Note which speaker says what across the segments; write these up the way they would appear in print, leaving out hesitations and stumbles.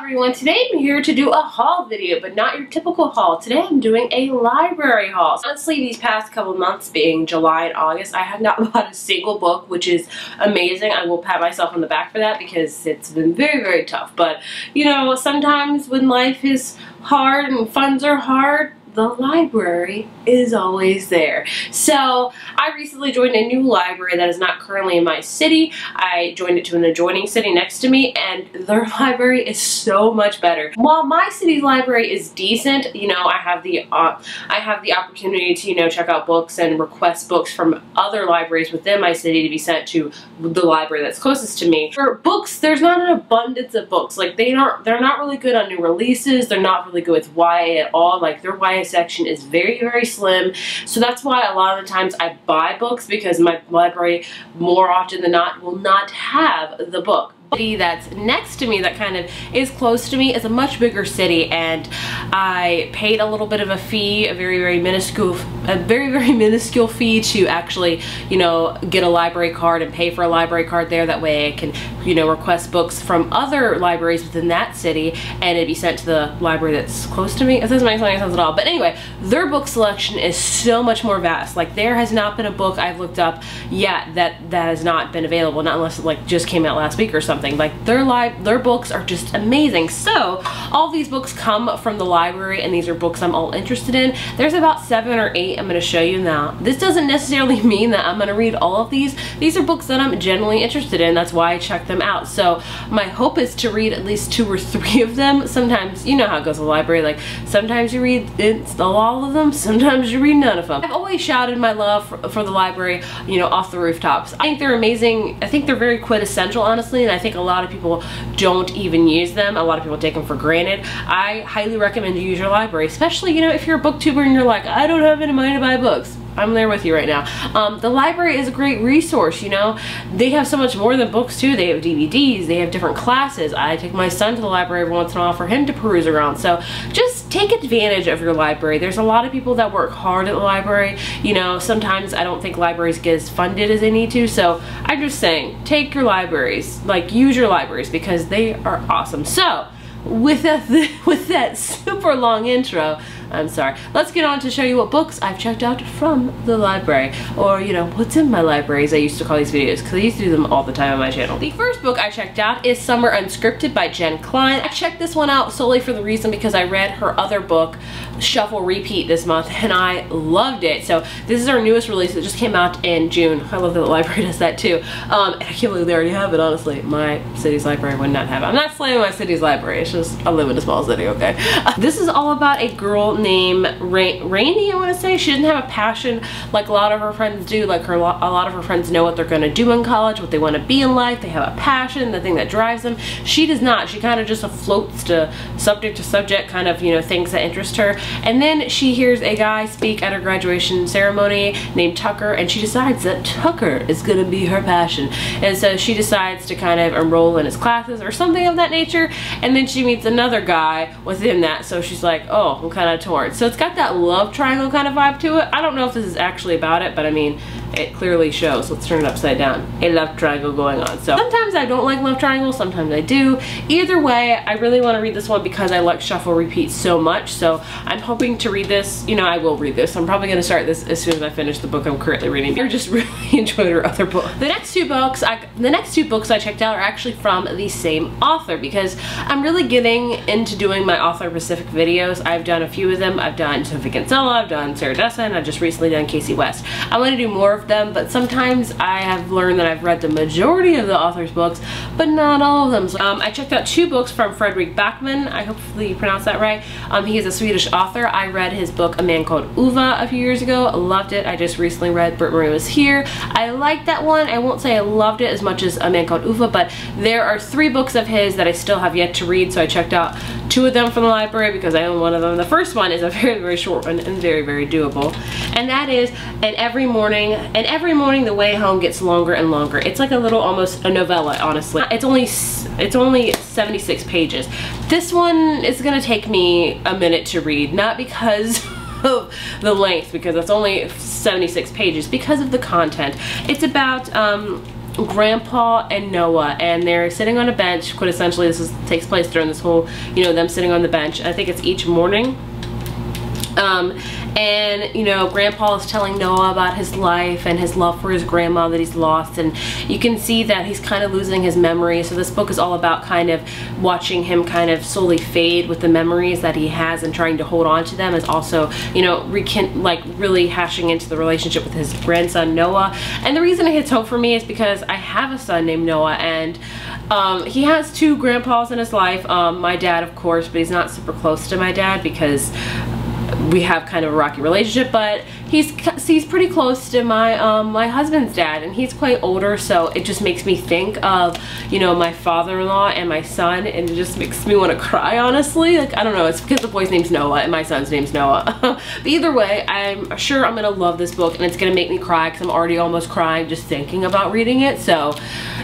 Speaker 1: everyone, today I'm here to do a haul video, but not your typical haul. Today I'm doing a library haul. Honestly, these past couple months, being July and August, I have not bought a single book, which is amazing. I will pat myself on the back for that because it's been very, very tough. But, you know, sometimes when life is hard and funds are hard, the library is always there. So I recently joined a new library that is not currently in my city. I joined it to an adjoining city next to me, and their library is so much better. While my city's library is decent, you know, I have the opportunity to, you know, check out books and request books from other libraries within my city to be sent to the library that's closest to me. For books, there's not an abundance of books. Like they're not really good on new releases. They're not really good with YA at all. Like their YA section is very, very slim. So that's why a lot of the times I buy books, because my library more often than not will not have the book. The city that's next to me, that kind of is close to me, is a much bigger city, and I paid a little bit of a fee, a very, very minuscule fee to actually, you know, get a library card and pay for a library card there. That way I can, you know, request books from other libraries within that city and it'd be sent to the library that's close to me. It doesn't make any sense at all. But anyway, their book selection is so much more vast. Like there has not been a book I've looked up yet that has not been available, not unless it like just came out last week or something. Like their books are just amazing. So all these books come from the library, and these are books I'm all interested in. There's about 7 or 8 I'm going to show you now. This doesn't necessarily mean that I'm going to read all of these. These are books that I'm genuinely interested in. That's why I check them out. So my hope is to read at least 2 or 3 of them. Sometimes, you know how it goes with the library, like sometimes you read all of them, sometimes you read none of them. I've always shouted my love for the library, you know, off the rooftops. I think they're amazing. I think they're very quintessential, honestly, and I think a lot of people don't even use them. A lot of people take them for granted. I highly recommend you use your library, especially, you know, if you're a booktuber and you're like, I don't have any money to buy books. I'm there with you right now. The library is a great resource, you know. They have so much more than books too. They have DVDs, they have different classes. I take my son to the library every once in a while for him to peruse around. So just take advantage of your library. There's a lot of people that work hard at the library. You know, sometimes I don't think libraries get as funded as they need to. So I'm just saying, take your libraries, like use your libraries, because they are awesome. So with that super long intro, I'm sorry, let's get on to show you what books I've checked out from the library, or you know, what's in my library, as I used to call these videos, because I used to do them all the time on my channel. The first book I checked out is Summer Unscripted by Jen Kwan. I checked this one out solely for the reason because I read her other book, Shuffle Repeat, this month, and I loved it. So this is our newest release. It just came out in June. I love that the library does that too. And I can't believe they already have it, honestly. My city's library would not have it. I'm not slamming my city's library, it's just I live in a small city, okay? This is all about a girl named Rainy, I want to say. She doesn't have a passion like a lot of her friends do. Like a lot of her friends know what they're going to do in college, what they want to be in life. They have a passion, the thing that drives them. She does not. She kind of just floats to subject, kind of, you know, things that interest her. And then she hears a guy speak at her graduation ceremony named Tucker, and she decides that Tucker is going to be her passion. And so she decides to kind of enroll in his classes or something of that nature. And then she meets another guy within that, so she's like, oh, I'm kind of torn. So it's got that love triangle kind of vibe to it. I don't know if this is actually about it, but I mean, it clearly shows. Let's turn it upside down. A love triangle going on. So sometimes I don't like love triangles, sometimes I do. Either way, I really want to read this one because I like Shuffle Repeat so much. So I'm hoping to read this. You know, I will read this. I'm probably going to start this as soon as I finish the book I'm currently reading. I just really enjoyed her other book. The next two books I checked out are actually from the same author, because I'm really getting into doing my author specific videos. I've done a few of them. I've done Sophie Kinsella, I've done Sarah Dessen, I've just recently done Casey West. I want to do more of them, but sometimes I have learned that I've read the majority of the author's books, but not all of them. So, I checked out 2 books from Fredrik Backman. I hopefully pronounced that right. He is a Swedish author. I read his book A Man Called Uva a few years ago. I loved it. I just recently read Britt Marie Was Here. I liked that one. I won't say I loved it as much as A Man Called Uva, but there are 3 books of his that I still have yet to read, so I checked out 2 of them from the library because I own one of them. The first one is a very, very short one and very, very doable, and that is And Every Morning the Way Home Gets Longer and Longer. It's like a little, almost a novella, honestly. It's only 76 pages. This one is gonna take me a minute to read, not because of the length, because it's only 76 pages, because of the content. It's about Grandpa and Noah, and they're sitting on a bench. Quintessentially, takes place during this whole, you know, them sitting on the bench. I think it's each morning. And you know, Grandpa is telling Noah about his life and his love for his grandma that he's lost, and you can see that he's kind of losing his memory. So this book is all about kind of watching him kind of slowly fade with the memories that he has and trying to hold on to them, as also, you know, like really hashing into the relationship with his grandson Noah. And the reason it hits home for me is because I have a son named Noah, and he has 2 grandpas in his life. My dad, of course, but he's not super close to my dad because we have kind of a rocky relationship, but he's pretty close to my my husband's dad, and he's quite older, so it just makes me think of, you know, my father-in-law and my son, and it just makes me want to cry, honestly. Like, I don't know, it's because the boy's name's Noah and my son's name's Noah. But either way, I'm sure I'm gonna love this book, and it's gonna make me cry because I'm already almost crying just thinking about reading it. So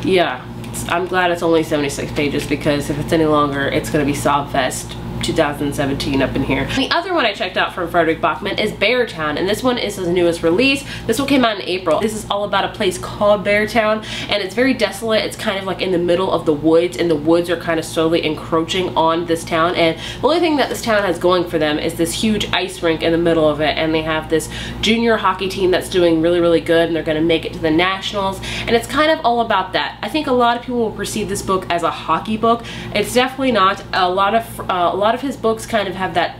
Speaker 1: yeah, I'm glad it's only 76 pages, because if it's any longer, it's gonna be sob fest 2017 up in here. The other one I checked out from Frederick Bachman is Beartown, and this one is his newest release. This one came out in April. This is all about a place called Beartown, and it's very desolate. It's kind of like in the middle of the woods, and the woods are kind of slowly encroaching on this town, and the only thing that this town has going for them is this huge ice rink in the middle of it, and they have this junior hockey team that's doing really, really good, and they're going to make it to the nationals, and it's kind of all about that. I think a lot of people will perceive this book as a hockey book. It's definitely not. A lot of his books kind of have that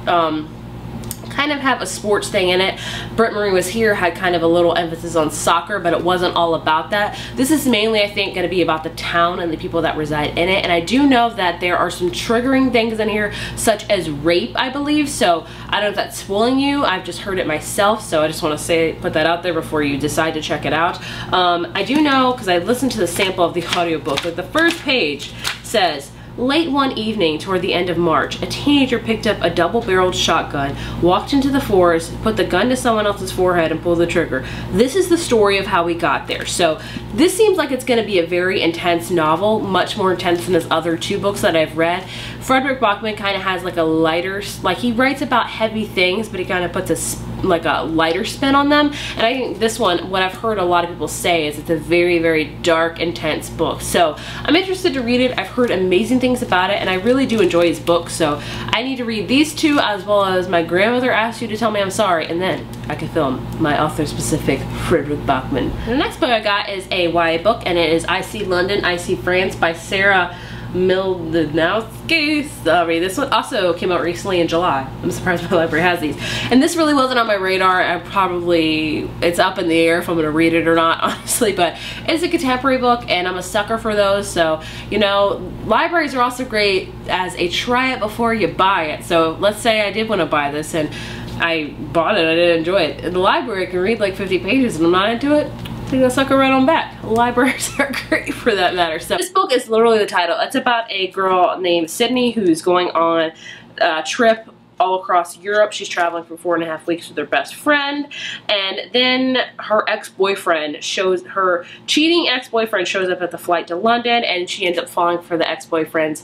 Speaker 1: kind of have a sports thing in it. Britt Marie Was Here had kind of a little emphasis on soccer, but it wasn't all about that. This is mainly, I think, going to be about the town and the people that reside in it, and I do know that there are some triggering things in here, such as rape, I believe, so I don't know if that's spoiling you. I've just heard it myself, so I just want to put that out there before you decide to check it out. I do know, because I listened to the sample of the audiobook, that the first page says, "Late one evening toward the end of March, a teenager picked up a double-barreled shotgun, walked into the forest, put the gun to someone else's forehead, and pulled the trigger. This is the story of how we got there." So this seems like it's going to be a very intense novel, much more intense than his other 2 books that I've read. Frederick Bachman kind of has like a lighter, like he writes about heavy things, but he kind of puts a lighter spin on them. And I think this one, what I've heard a lot of people say, is it's a very, very dark, intense book. So I'm interested to read it. I've heard amazing things about it, and I really do enjoy his books, so I need to read these 2, as well as My Grandmother Asked You to Tell Me I'm Sorry, and then I can film my author-specific Frederick Bachman. The next book I got is a YA book, and it is I See London, I See France by Sarah Mildanowski. Sorry, this one also came out recently in July. I'm surprised my library has these. And this really wasn't on my radar. It's up in the air if I'm gonna read it or not, honestly, but it's a contemporary book, and I'm a sucker for those. So, you know, libraries are also great as a try it before you buy it. So let's say I did want to buy this and I bought it, I didn't enjoy it. In the library I can read like 50 pages and I'm not into it, I'm gonna sucker right on back. Libraries are great for that matter. So this book is literally the title. It's about a girl named Sydney who's going on a trip all across Europe. She's traveling for 4.5 weeks with her best friend, and then her cheating ex-boyfriend shows up at the flight to London, and she ends up falling for the ex-boyfriend's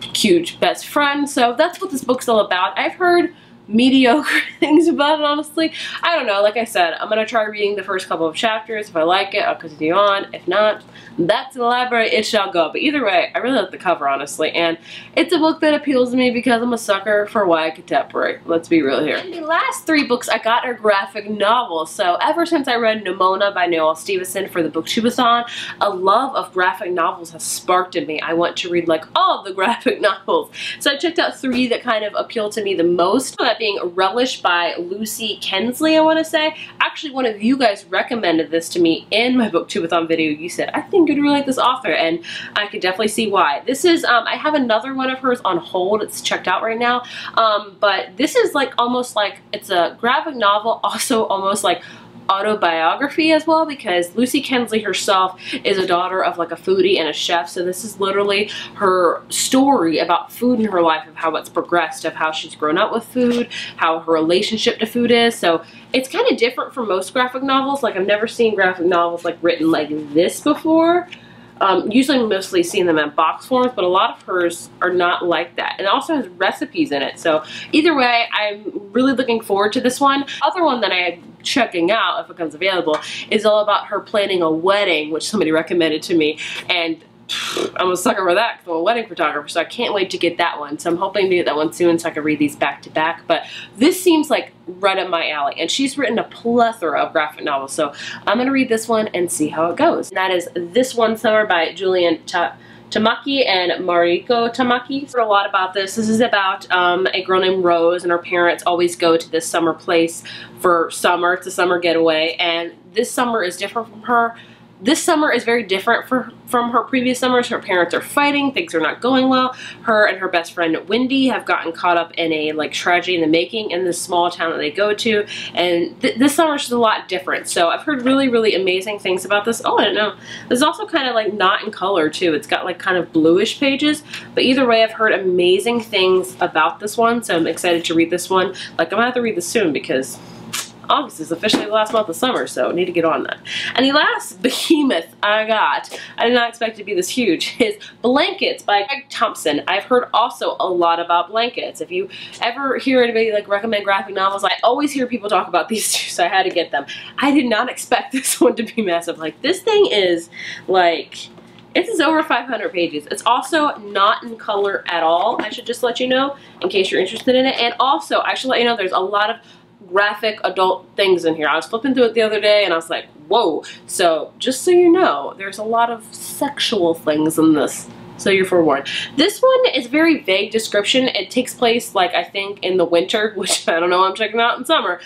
Speaker 1: cute best friend. So that's what this book's all about. I've heard mediocre things about it, honestly. I don't know. Like I said, I'm gonna try reading the first couple of chapters. If I like it, I'll continue on. If not, back to the library it shall go. But either way, I really like the cover, honestly, and it's a book that appeals to me because I'm a sucker for YA contemporary. Let's be real here. And the last 3 books I got are graphic novels. So ever since I read Nimona by Noelle Stevenson for the Booktubeathon, a love of graphic novels has sparked in me. I want to read like all of the graphic novels. So I checked out 3 that kind of appeal to me the most. That being Relish by Lucy Kensley, I want to say. Actually, one of you guys recommended this to me in my Booktubeathon video. You said, I think you'd really like this author, and I could definitely see why. This is, I have another one of hers on hold. It's checked out right now. But this is like almost like, it's a graphic novel, also almost like autobiography as well, because Lucy Kensley herself is a daughter of like a foodie and a chef. So this is literally her story about food in her life, of how it's progressed, of how she's grown up with food, how her relationship to food is. So it's kind of different from most graphic novels. Like, I've never seen graphic novels like written like this before. Usually mostly seen them in box forms, but a lot of hers are not like that. And it also has recipes in it. So either way, I'm really looking forward to this one. Other one that I'm checking out, if it becomes available, is all about her planning a wedding, which somebody recommended to me, and I'm a sucker for that because I'm a wedding photographer, so I can't wait to get that one. So I'm hoping to get that one soon so I can read these back to back. But this seems like right up my alley, and she's written a plethora of graphic novels, so I'm gonna read this one and see how it goes. And that is This One Summer by Julian Tamaki and Mariko Tamaki. I've heard a lot about this. This is about a girl named Rose, and her parents always go to this summer place for summer. It's a summer getaway, and this summer is different from her. This summer is very different from her previous summers. Her parents are fighting, things are not going well. Her and her best friend Wendy have gotten caught up in a tragedy in the making in this small town that they go to, and this summer is a lot different. So I've heard really, really amazing things about this. Oh, I don't know. This is also kind of not in color too. It's got kind of bluish pages, but either way, I've heard amazing things about this one, so I'm excited to read this one. I'm gonna have to read this soon because August is officially the last month of summer, so I need to get on that. And the last behemoth I did not expect it to be this huge, is Blankets by Greg Thompson. I've heard also a lot about blankets. If you ever hear anybody recommend graphic novels, I always hear people talk about these two, so I had to get them. I did not expect this one to be massive. This thing is it is over 500 pages. It's also not in color at all. I should just let you know in case you're interested in it. And also, I should let you know there's a lot of graphic adult things in here. I was flipping through it the other day and I was like, whoa. So just so you know, there's a lot of sexual things in this, so you're forewarned. This one is very vague description. It takes place I think in the winter, which I don't know, I'm checking out in summer.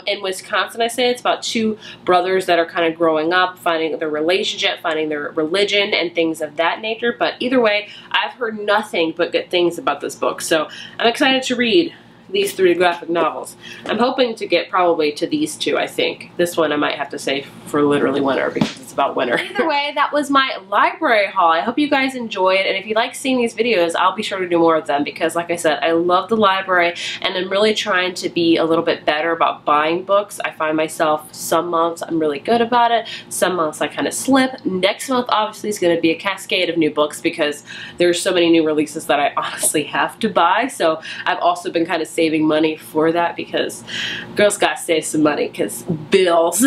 Speaker 1: In Wisconsin, I say. It's about two brothers that are kind of growing up, finding their relationship, finding their religion, and things of that nature. But either way, I've heard nothing but good things about this book, so I'm excited to read these 3 graphic novels. I'm hoping to get probably to these 2, I think. This one I might have to save for literally winter because it's about winter. Either way, that was my library haul. I hope you guys enjoyed, and if you like seeing these videos, I'll be sure to do more of them because, like I said, I love the library, and I'm really trying to be a little bit better about buying books. I find myself some months I'm really good about it, some months I kind of slip. Next month obviously is going to be a cascade of new books because there's so many new releases that I honestly have to buy, so I've also been kind of saving money for that because girls gotta save some money because bills.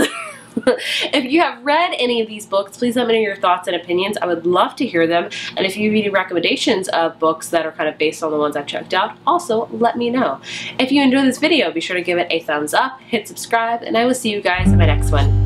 Speaker 1: If you have read any of these books, please let me know your thoughts and opinions. I would love to hear them. And if you have any recommendations of books that are kind of based on the ones I've checked out, also let me know. If you enjoyed this video, be sure to give it a thumbs up, hit subscribe, and I will see you guys in my next one.